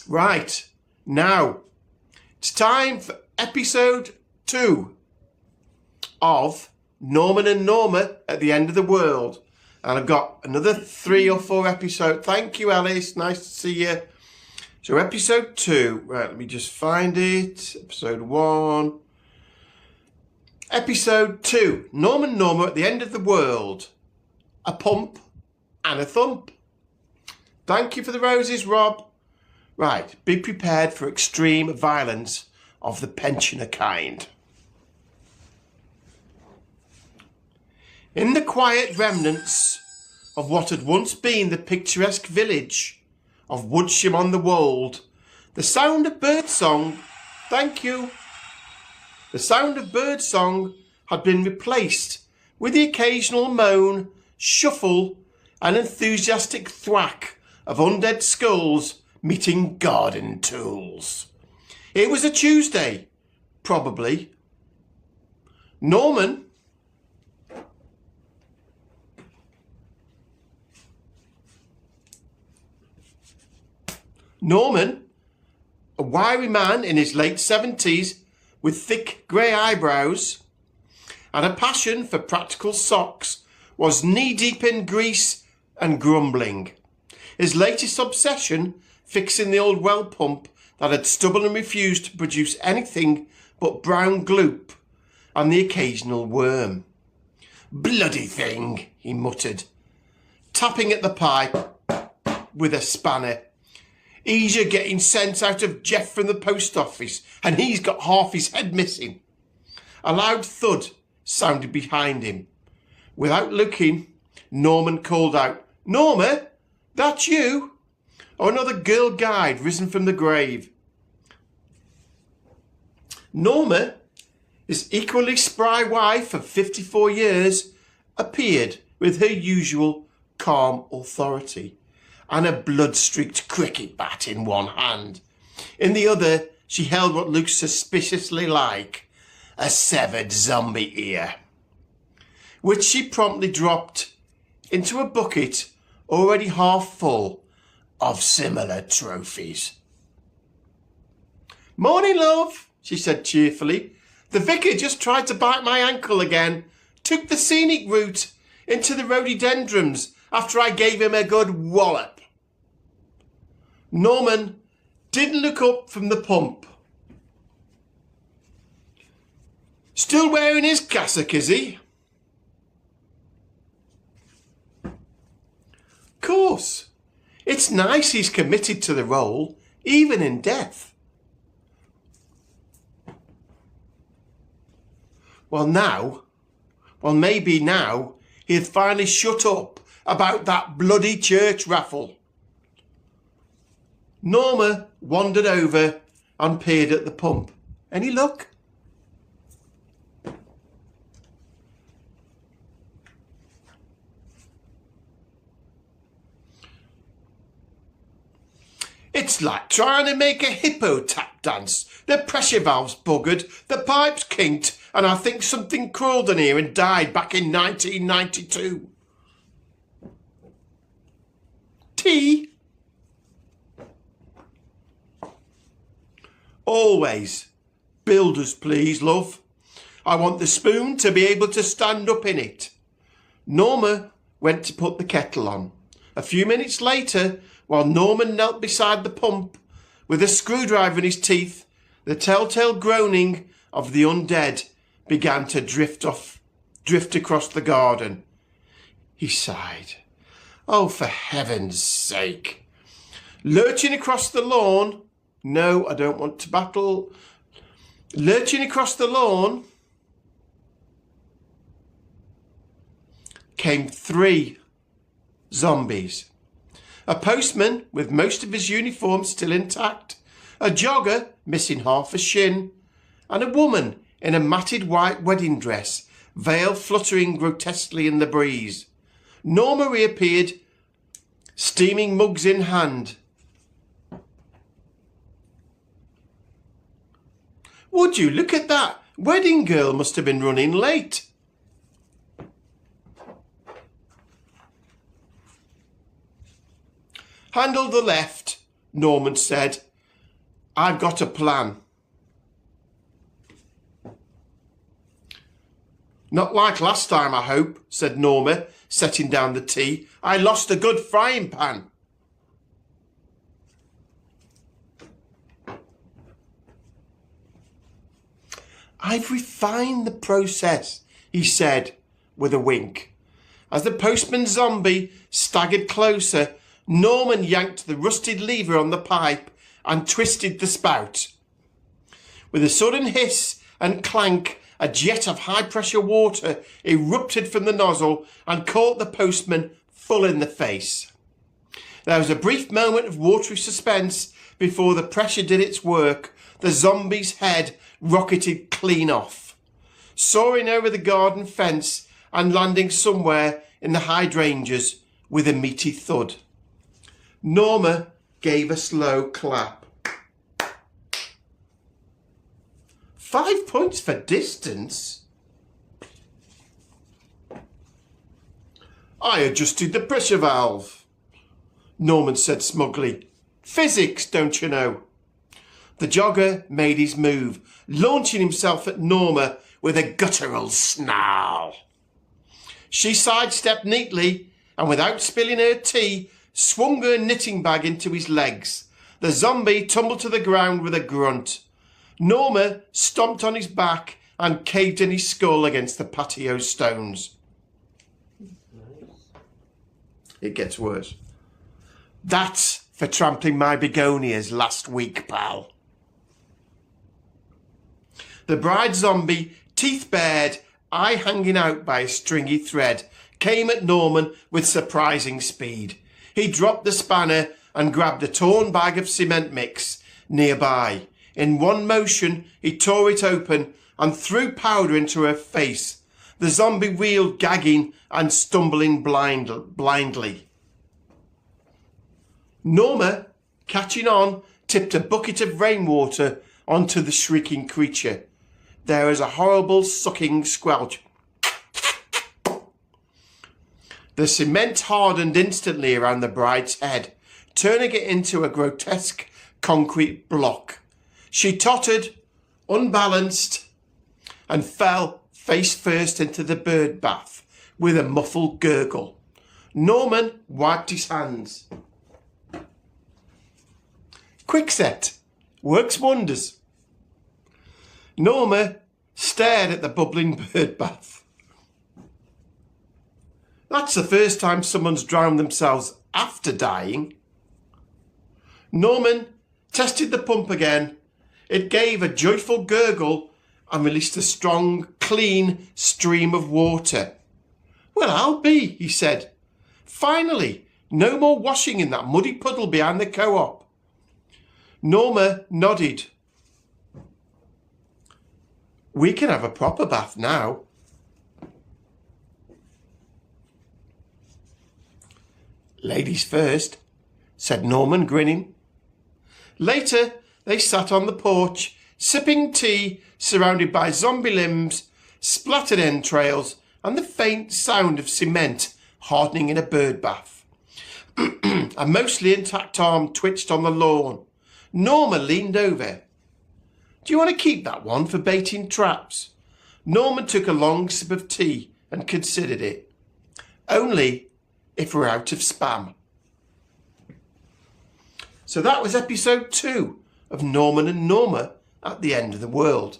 Right, now it's time for episode 2 of Norman and Norma at the End of the World. And I've got another 3 or 4 episodes. Thank you, Alice. Nice to see you. So episode 2. Right, let me just find it. Episode 1. Episode 2. Norman and Norma at the End of the World. A pump and a thump. Thank you for the roses, Rob. Right, be prepared for extreme violence of the pensioner kind. In the quiet remnants of what had once been the picturesque village of Woodsham-on-the-Wold, the sound of birdsong, thank you, the sound of birdsong had been replaced with the occasional moan, shuffle and enthusiastic thwack of undead skulls meeting garden tools. It was a Tuesday, probably. Norman a wiry man in his late 70s with thick grey eyebrows and a passion for practical socks, was knee-deep in grease and grumbling. His latest obsession, fixing the old well pump that had stubbornly refused to produce anything but brown gloop and the occasional worm. "Bloody thing," he muttered, tapping at the pipe with a spanner. "Easier getting sent out of Jeff from the post office, and he's got half his head missing." A loud thud sounded behind him. Without looking, Norman called out, "Norma, that's you?" Or another girl guide risen from the grave. Norma, his equally spry wife of 54 years, appeared with her usual calm authority and a blood-streaked cricket bat in one hand. In the other, she held what looked suspiciously like a severed zombie ear, which she promptly dropped into a bucket already half full of similar trophies. "Morning, love," she said cheerfully. "The vicar just tried to bite my ankle again. Took the scenic route into the rhododendrons after I gave him a good wallop." Norman didn't look up from the pump. "Still wearing his cassock, is he?" "Course. It's nice he's committed to the role, even in death." Maybe now he'd finally shut up about that bloody church raffle. Norma wandered over and peered at the pump. Any luck? "It's like trying to make a hippo tap dance. The pressure valve's buggered, the pipe's kinked, and I think something crawled in here and died back in 1992. Tea?" "Always. Builders, please, love. I want the spoon to be able to stand up in it." Norma went to put the kettle on. A few minutes later, while Norman knelt beside the pump with a screwdriver in his teeth, the telltale groaning of the undead began to drift across the garden. He sighed. "Oh, for heaven's sake." Lurching across the lawn, no, I don't want to battle. Lurching across the lawn came 3 zombies. A postman with most of his uniform still intact, a jogger missing half a shin, and a woman in a matted white wedding dress, veil fluttering grotesquely in the breeze. Norma reappeared, steaming mugs in hand. "Would you look at that? Wedding girl must have been running late." "Handle the left," Norman said, I've got a plan. Not like last time, I hope, said Norma, setting down the tea. I lost a good frying pan. I've refined the process, he said with a wink. As the postman zombie staggered closer, Norman yanked the rusted lever on the pipe and twisted the spout. With a sudden hiss and clank, a jet of high-pressure water erupted from the nozzle and caught the postman full in the face. There was a brief moment of watery suspense before the pressure did its work. The zombie's head rocketed clean off, soaring over the garden fence and landing somewhere in the hydrangeas with a meaty thud. Norma gave a slow clap. 5 points for distance? I adjusted the pressure valve, Norman said smugly. Physics, don't you know? The jogger made his move, launching himself at Norma with a guttural snarl. She sidestepped neatly and, without spilling her tea, swung her knitting bag into his legs. The zombie tumbled to the ground with a grunt. Norma stomped on his back and caved in his skull against the patio stones. It gets worse. That's for trampling my begonias last week, pal. The bride zombie, teeth bared, eye hanging out by a stringy thread, came at Norman with surprising speed. He dropped the spanner and grabbed a torn bag of cement mix nearby. In one motion, he tore it open and threw powder into her face. The zombie wheeled, gagging and stumbling blindly. Norma, catching on, tipped a bucket of rainwater onto the shrieking creature. There was a horrible sucking squelch. The cement hardened instantly around the bride's head, turning it into a grotesque concrete block. She tottered, unbalanced, and fell face first into the bird bath with a muffled gurgle. Norman wiped his hands. Quickset works wonders. Norma stared at the bubbling bird bath. That's the first time someone's drowned themselves after dying. Norman tested the pump again. It gave a joyful gurgle and released a strong, clean stream of water. Well, I'll be, he said. Finally, no more washing in that muddy puddle behind the co-op. Norma nodded. We can have a proper bath now. Ladies first, said Norman, grinning. Later, they sat on the porch, sipping tea, surrounded by zombie limbs, splattered entrails, and the faint sound of cement hardening in a bird bath. A mostly intact arm twitched on the lawn. Norma leaned over. Do you want to keep that one for baiting traps? Norman took a long sip of tea and considered it. Only if we're out of spam. So that was episode 2 of Norman and Norma at the End of the World.